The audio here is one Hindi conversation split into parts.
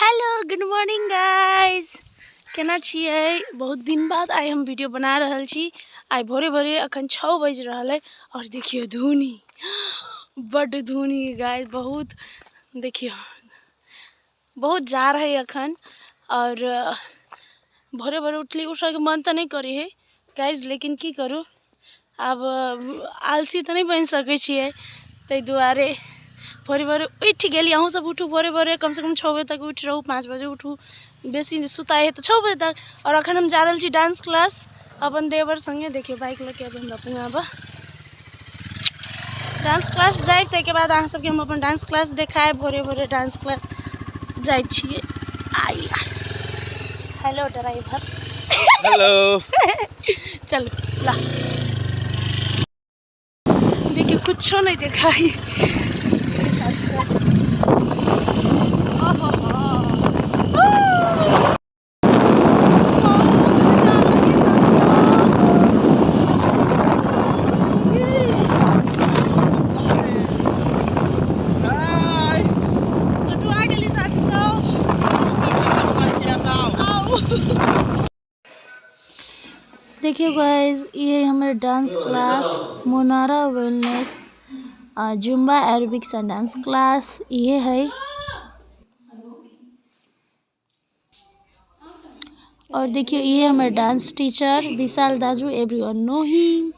हेलो गुड मॉर्निंग गाइज, केना छियै। बहुत दिन बाद आइ हम वीडियो बना रहल छी। आइ भोरे भोरे अखन 6 बज रहल है और देखियो धुनी, बड धुनी गाइज, बहुत देखियो बहुत जार है अखन। और भोरे भोरे उठे के मन तो नहीं करे है गाइज, लेकिन की करूँ, अब आलसी तो नहीं बन सकै छियै। ताहि दुआरे भोरे भोरे उठ गेली। अहूँ सब उठू भोरे भोरे, कम से कम 6 बजे तक उठ रहू, 5 बजे उठू, बेसी सुताए है तो 6 बजे तक। और अखन हम जा रही डांस क्लास अपन देवर संगे। देखियो बाइक लेके अपन अपना डांस क्लास जाए, ताके बाद अहाँ सबके हम अपन डांस क्लास देखाए। भोरे भोरे डांस क्लास जाए छिए। आई हेलो ड्राइवर, हेलो चलो ला। देखियो कुछ नहीं दिखाई। देखिए गाइज, ये हमारे डांस क्लास मोनारा wellness Zumba aerobics and dance class ये है। और देखिए ये हमारे डांस टीचर विशाल दाजू, एवरीवन नो हिम।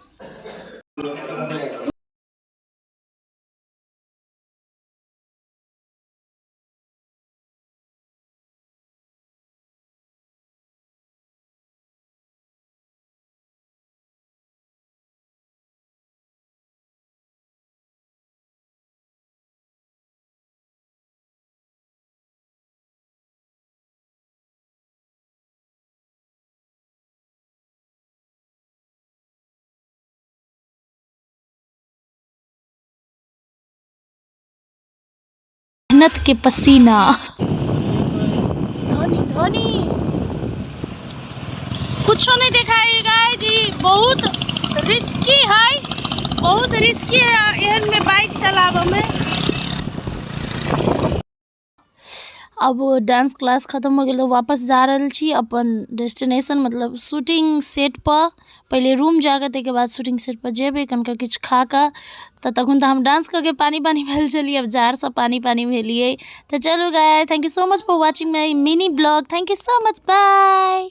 मेहनत के पसीना, धोनी धोनी कुछ नहीं दिखाएगा जी। बहुत रिस्की है, बहुत रिस्की है एहन में बाइक चलावे में। अब डांस क्लास खत्म हो गया तो वापस जा रही छी अपन डेस्टिनेशन, मतलब शूटिंग सेट पर। पहले रूम जाकर ताके बाद शूटिंग सेट पर जेबे कनका किछ खा का। तखन तो हम डांस करके पानी भेल चलिए, अब जार से पानी भेलिए। तो चलो guys, thank you so much for watching my mini blog. Thank you so much, bye.